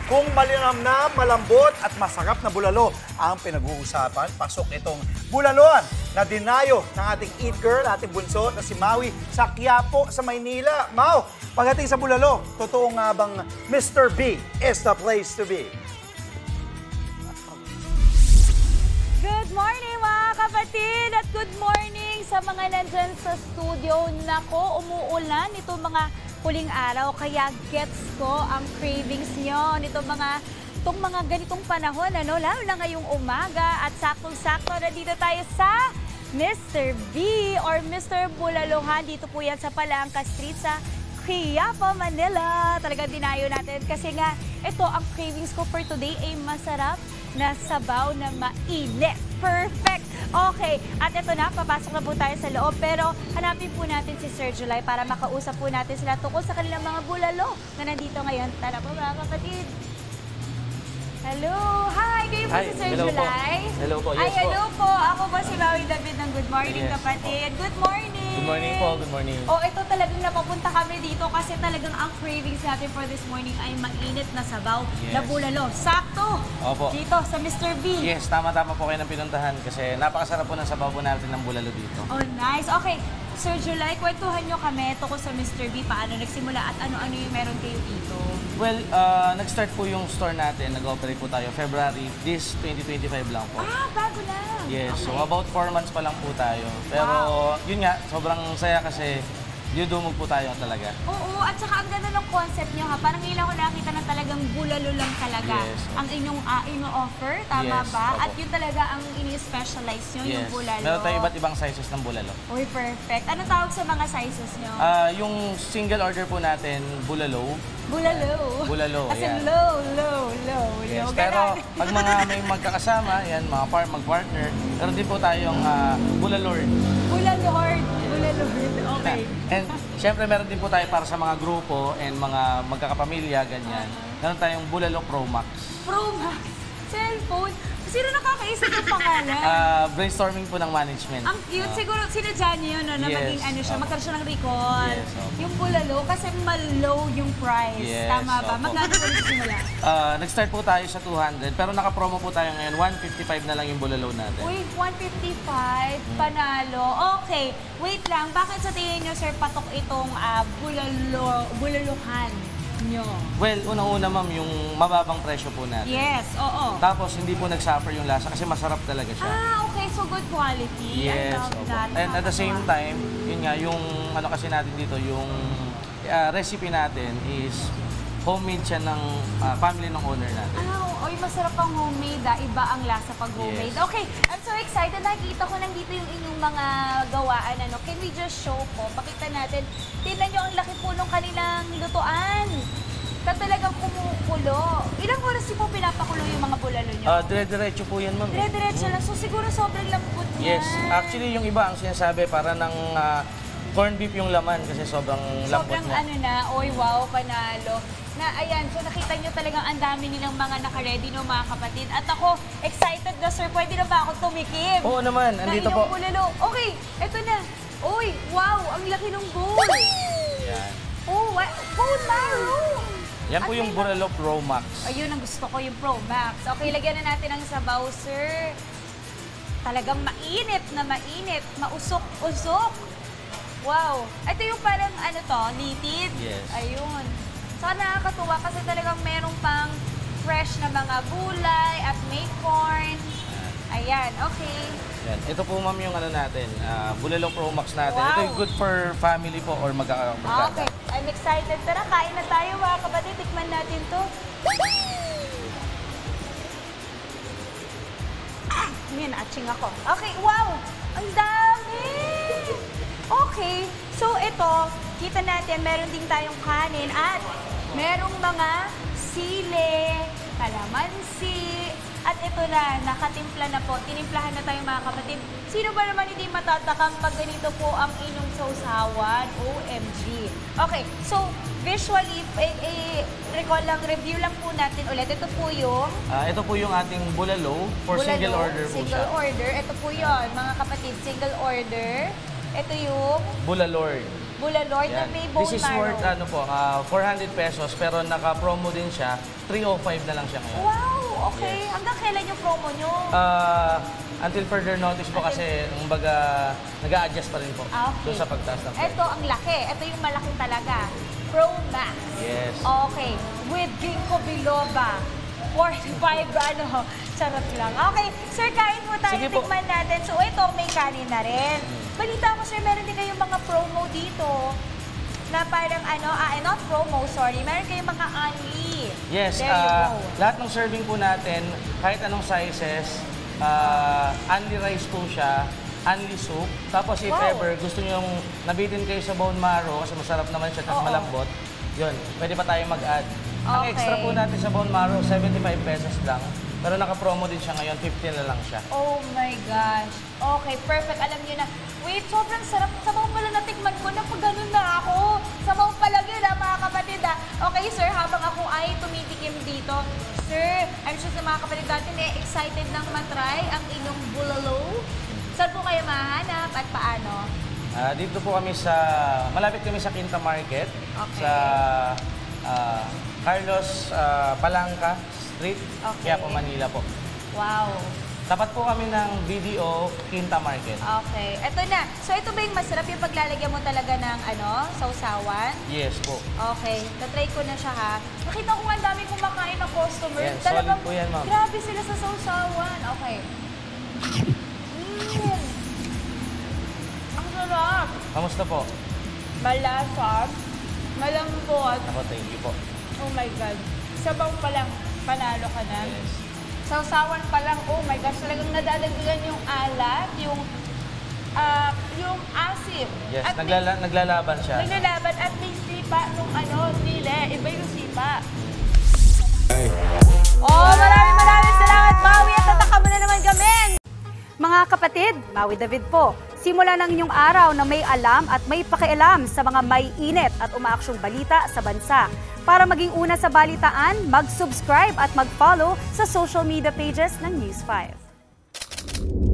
Kung malinamnam, malambot at masarap na bulalo ang pinag-uusapan, pasok itong bulaloan na dinayo ng ating eat girl, ating bunso na si Maui sa Quiapo sa Maynila. Mau, pagdating sa bulalo, totoo nga bang Mr. B is the place to be? Good morning mga kapatid at good morning sa mga nandyan sa studio. Nako, umuulan itong mga huling araw kaya gets ko ang cravings nyo nitong mga ganitong panahon, ano, lalo na ngayong umaga at saktong-sakto na dito tayo sa Mr. B or Mr. Bulaluhan. Dito po yan sa Palangka Street sa Quiapo, Manila. Talagang dinayo natin kasi nga ito ang cravings ko for today ay masarap na sabaw na mainit. Perfect! Okay, at ito na, papasok na po tayo sa loob. Pero hanapin po natin si Sir July para makausap po natin sila tungkol sa kanilang mga bulalo na nandito ngayon. Tara po mga kapatid. Hello! Hi! Kayo po si Sir July? Hello po, Ay, yes po. hello po. Ako po si Maui David ng Good Morning, Yes, kapatid. Good morning! Good morning po, good morning. Oh, ito talagang napapunta kami dito kasi talagang ang cravings natin for this morning ay mainit na sabaw na Yes. bulalo. Sakto! Opo. Dito sa Mr. B. Yes, tama-tama po kayo ng pinuntahan kasi napakasarap po ng sabaw po natin ng bulalo dito. Oh, nice. Okay. Sir July, kwentuhan nyo kami tungkol sa Mr. B. Paano nagsimula at ano-ano yung meron kayo dito? Well, nag-start po yung store natin, nag-operate po tayo February, this 2025 lang po. Ah, bago lang. Yes, Okay. so about 4 months pa lang po tayo. Pero yun nga, sobrang saya kasi dudumog po tayo talaga. Oo, at saka ang ganda ng concept nyo ha. Parang ngayon ako nakita na talagang bulalo lang talaga. Yes. Ang inyong ino-offer, tama Yes, ba? opo. At yun talaga ang ini-specialize nyo, yung bulalo. Meron tayo iba't ibang sizes ng bulalo. Uy, perfect. Ano tawag sa mga sizes nyo? Yung single order po natin, bulalo. Bulalo. Bulalo, As in yan. low, low, low. Yes, low. pero Ganon. pag mga may magkakasama, yan, mga mag-partner, meron din po tayong bulalord. Bulalord. Bulalord. Okay. And syempre meron din po tayo para sa mga grupo and mga magkakapamilya, ganyan. Meron tayong Bulalo Pro Max. Pro Max. Cellphone. Sino nakakaisip ng pangalan? Brainstorming po ng management. Ang cute. Siguro sinadya niyo yun, no, na Yes, maging ano siya, opo. magkaroon siya ng recall. Yes, opo. Yung bulalo, kasi mal-low yung price. Yes, Tama ba? opo. Magkano po nagsimula? Nag-start po tayo sa 200, pero naka-promo po tayo ngayon, 155 na lang yung bulalo natin. Uy, 155, panalo. Okay, wait lang. Bakit sa tingin niyo, sir, patok itong bulaluhan nyo? Well, unang-una ma'am, yung mababang presyo po natin. Yes, oo. Tapos hindi po nag-suffer yung lasa kasi masarap talaga siya. Okay, so good quality. I Yes, love opo. that. And at the same time, yun nga, yung ano kasi natin dito, yung recipe natin is homemade siya ng family ng owner natin. Oy, masarap ang homemade. Iba ang lasa pag homemade. Yes. Okay, I'm so excited. Nakita ko nandito yung inyong mga gawaan. Ano. Can we just show po? Pakita natin. Tingnan nyo ang laki po ng kanilang lutuan. Talagang kumukulo. Ilang oras yung po pinapakulo yung mga bulalo nyo? Dire-diretso po yan, ma'am. Dire-diretso lang. So siguro sobrang lambot niya. Yes. Actually, yung iba ang sinasabi para ng corned beef yung laman kasi sobrang lambot Sobrang niya. ano na, oy wow, panalo. Na ayan, so nakita nyo talagang ang dami nilang mga naka-ready no mga kapatid. At ako, excited na sir, pwede na ba ako tumikim? Oo naman, andito na po. inyong bulalo. Okay, eto na. Uy, wow, ang laki ng bowl. Yan. Oh, bone marrow. Yan po At yung may Bulalo Pro Max. Ayun, ang gusto ko, yung Pro Max. Okay, lagyan na natin ng sabaw, sir. Talagang mainit na mainit. Mausok-usok. Wow. Ito yung parang ano to, knitted. Yes. Ayun. Saka nakakatuwa kasi talagang merong pang fresh na mga gulay at may corn. Ayan, okay. Yan. Ito po ma'am yung ano natin, Bulalo Pro Max natin. Wow. Ito yung good for family po or magkakapagkata. Okay, I'm excited. Tara, kain na tayo mga kapatid. Tikman natin to. Yan, atching ako. Okay, wow! Ang dami! Okay, so ito, kita natin, meron din tayong kanin at merong mga sili, kalamansi, at ito na, nakatimpla na po. Tinimplahan na tayo mga kapatid. Sino ba naman hindi matatakang pag ganito po ang inyong sausawan? OMG. Okay, so visually, recall lang, review lang po natin ulit. Ito po yung Ito po yung ating bulalo for bulalo, single order po single siya. order. Ito po yon mga kapatid, single order. Ito yung Bulalord. Bulalord na Yan. may bone This is marrow. worth 400 pesos pero naka-promo din siya. 305 na lang siya ngayon. Wow, okay. Yes. Hanggang kailan yung promo nyo? Until further notice po kasi kumbaga nag-a-adjust pa rin po Okay. doon sa pagtaas ng price. Ito ang laki. Ito yung malaki talaga. Pro Max. Yes. Okay. With ginkgo biloba. 45, charot lang. Okay, sir, kain mo tayo. Sige po. Tikman natin. So, ito, may kanin na rin. Balita ko, sir, meron din kayong mga promo dito na parang not promo, sorry. Meron kayong mga unli. Yes, There you go. lahat ng serving po natin, kahit anong sizes, unli rice po siya, unli soup. Tapos if Wow. ever gusto nyo yung nabitin kayo sa bone marrow, kasi masarap naman siya, tapos Oo. malambot, yun, pwede pa tayo mag-add. Ang Okay. extra po natin sa bone marrow, 75 pesos lang. Pero naka-promo din siya ngayon, 15 na lang siya. Oh my gosh. Okay, perfect. Alam niyo na. Wait, sobrang sarap. Sabaw pala natikman ko na pag ganun na ako. Sabaw pala yun mga kapatid Okay, sir, habang ako ay tumitikim dito, sir, I'm sure sa mga kapatid natin excited nang matry ang inyong bulalo. Saan po kayo mahanap at paano? Dito po kami malapit kami sa Quinta Market, Okay. sa Carlos Palanca Street, Okay. Quiapo, Manila po. Wow. Tapat po kami ng BDO Quinta Market. Okay. Eto na. So, ito ba yung masarap yung paglalagyan mo talaga ng sausawan? Yes po. Okay, tatry ko na siya ha. Nakita ko nga ang dami kumakain ng customer. Yan, solid po yan, ma'am. Grabe sila sa sausawan. Okay. Ang sarap. Kamusta po? Malasa. Malambot. Ako, thank you po. Oh my God. Sabaw pa lang, panalo ka na. Yes. Sausawan pa lang, oh my gosh, talagang nadadagdagan yung alat, yung asim. Yes, At may- naglalaban siya. Naglalaban at may sipa nung nile. Iba yung sipa. Oh, maraming salamat, Maui. At tataka mo na naman kami. Mga kapatid, Maui David po. Simula ng inyong araw na may alam at may pakialam sa mga may init at umaaksyong balita sa bansa. Para maging una sa balitaan, mag-subscribe at mag-follow sa social media pages ng News 5.